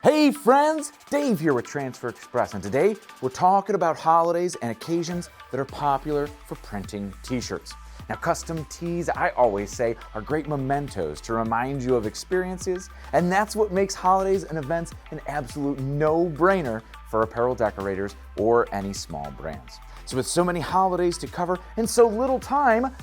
Hey friends, Dave here with Transfer Express, and today we're talking about holidays and occasions that are popular for printing t-shirts. Now, custom tees, I always say, are great mementos to remind you of experiences, and that's what makes holidays and events an absolute no-brainer for apparel decorators or any small brands. So with so many holidays to cover and so little time,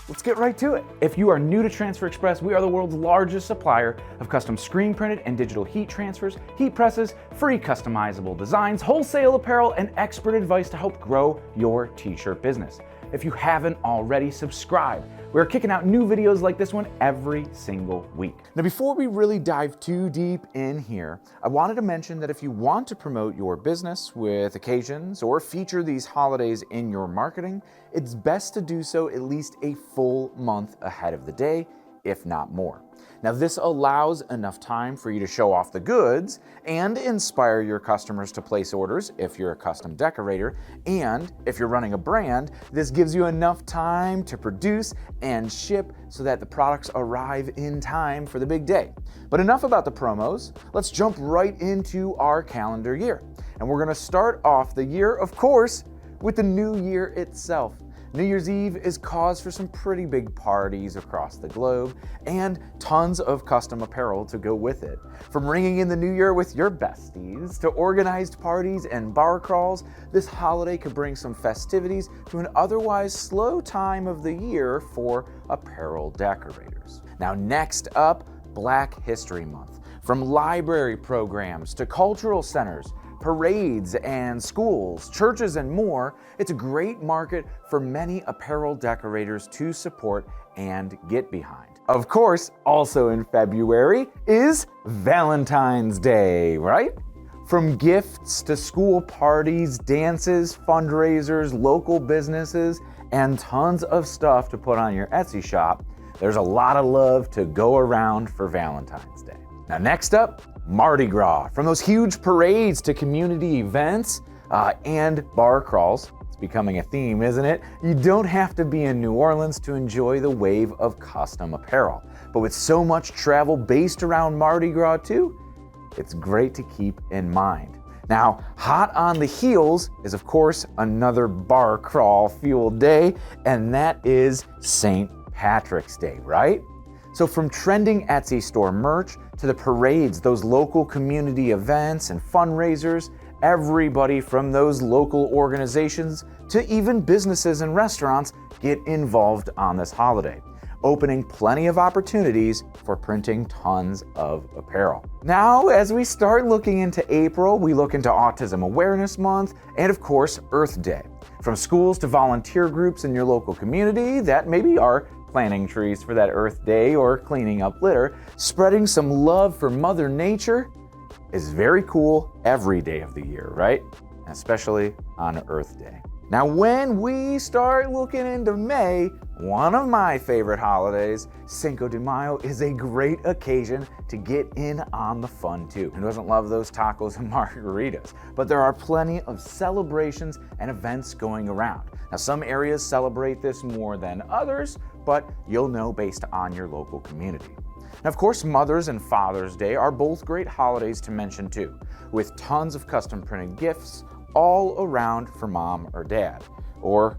let's get right to it. If you are new to Transfer Express, we are the world's largest supplier of custom screen printed and digital heat transfers, heat presses, free customizable designs, wholesale apparel, and expert advice to help grow your t-shirt business. If you haven't already, subscribe. We're kicking out new videos like this one every single week. Now, before we really dive too deep in here, I wanted to mention that if you want to promote your business with occasions or feature these holidays in your marketing, it's best to do so at least a full month ahead of the day, if not more. Now, this allows enough time for you to show off the goods and inspire your customers to place orders if you're a custom decorator. And if you're running a brand, this gives you enough time to produce and ship so that the products arrive in time for the big day. But enough about the promos. Let's jump right into our calendar year. And we're going to start off the year, of course, with the new year itself. New Year's Eve is cause for some pretty big parties across the globe and tons of custom apparel to go with it. From ringing in the new year with your besties to organized parties and bar crawls, this holiday could bring some festivities to an otherwise slow time of the year for apparel decorators. Now, next up, Black History Month. From library programs to cultural centers, parades and schools, churches, and more, it's a great market for many apparel decorators to support and get behind. Of course, also in February is Valentine's Day, right? From gifts to school parties, dances, fundraisers, local businesses, and tons of stuff to put on your Etsy shop, there's a lot of love to go around for Valentine's Day. Now, next up, Mardi Gras. From those huge parades to community events and bar crawls, it's becoming a theme, isn't it? You don't have to be in New Orleans to enjoy the wave of custom apparel. But with so much travel based around Mardi Gras too, it's great to keep in mind. Now, hot on the heels is, of course, another bar crawl fueled day, and that is St. Patrick's Day, right? So from trending Etsy store merch to the parades, those local community events and fundraisers, everybody from those local organizations to even businesses and restaurants get involved on this holiday, opening plenty of opportunities for printing tons of apparel. Now, as we start looking into April, we look into Autism Awareness Month and, of course, Earth Day. From schools to volunteer groups in your local community that maybe are planting trees for that Earth Day or cleaning up litter, spreading some love for Mother Nature is very cool every day of the year, right? Especially on Earth Day. Now, when we start looking into May, one of my favorite holidays, Cinco De Mayo, is a great occasion to get in on the fun too. Who doesn't love those tacos and margaritas? But there are plenty of celebrations and events going around. Now, some areas celebrate this more than others, but you'll know based on your local community. Now, of course, Mother's and Father's Day are both great holidays to mention too, with tons of custom printed gifts all around for mom or dad, or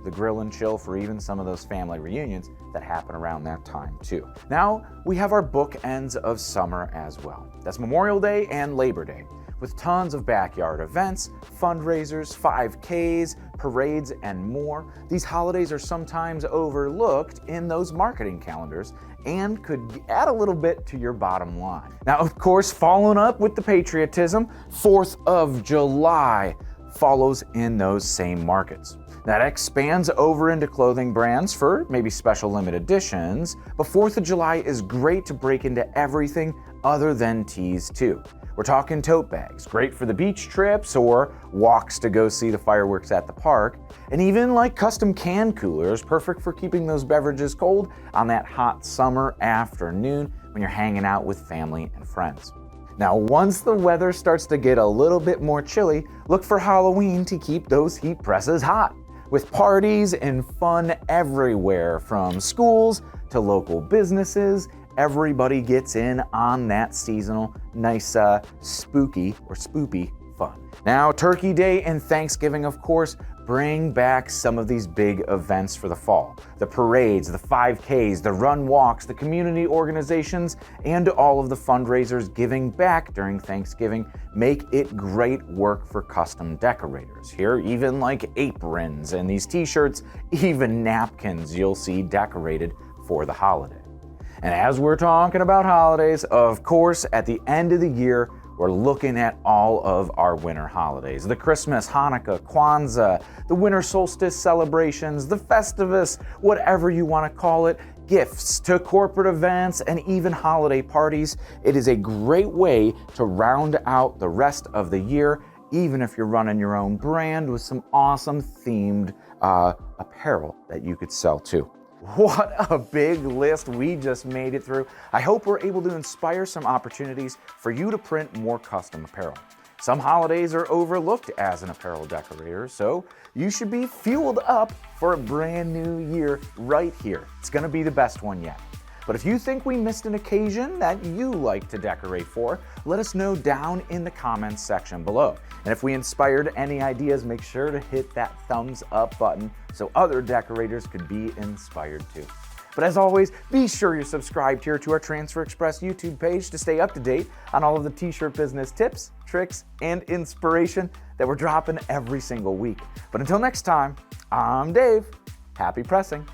the grill and chill for even some of those family reunions that happen around that time too. Now, we have our bookends of summer as well. That's Memorial Day and Labor Day, with tons of backyard events, fundraisers, 5Ks, parades, and more. These holidays are sometimes overlooked in those marketing calendars and could add a little bit to your bottom line. Now, of course, following up with the patriotism, 4th of July follows in those same markets. That expands over into clothing brands for maybe special limited editions, but 4th of July is great to break into everything other than tees too. We're talking tote bags, great for the beach trips or walks to go see the fireworks at the park, and even like custom can coolers, perfect for keeping those beverages cold on that hot summer afternoon when you're hanging out with family and friends. Now, once the weather starts to get a little bit more chilly, look for Halloween to keep those heat presses hot, with parties and fun everywhere from schools to local businesses everybody gets in on that seasonal, nice, spooky or spoopy fun. Now, Turkey Day and Thanksgiving, of course, bring back some of these big events for the fall. The parades, the 5Ks, the run walks, the community organizations, and all of the fundraisers giving back during Thanksgiving make it great work for custom decorators. Here, even like aprons and these t-shirts, even napkins you'll see decorated for the holiday. And as we're talking about holidays, of course, at the end of the year, we're looking at all of our winter holidays. The Christmas, Hanukkah, Kwanzaa, the winter solstice celebrations, the Festivus, whatever you want to call it, gifts to corporate events, and even holiday parties. It is a great way to round out the rest of the year, even if you're running your own brand with some awesome themed apparel that you could sell too. What a big list we just made it through. I hope we're able to inspire some opportunities for you to print more custom apparel. Some holidays are overlooked as an apparel decorator, so you should be fueled up for a brand new year right here. It's gonna be the best one yet. But if you think we missed an occasion that you like to decorate for, let us know down in the comments section below. And if we inspired any ideas, make sure to hit that thumbs up button so other decorators could be inspired too. But as always, be sure you're subscribed here to our Transfer Express YouTube page to stay up to date on all of the t-shirt business tips, tricks, and inspiration that we're dropping every single week. But until next time, I'm Dave. Happy pressing.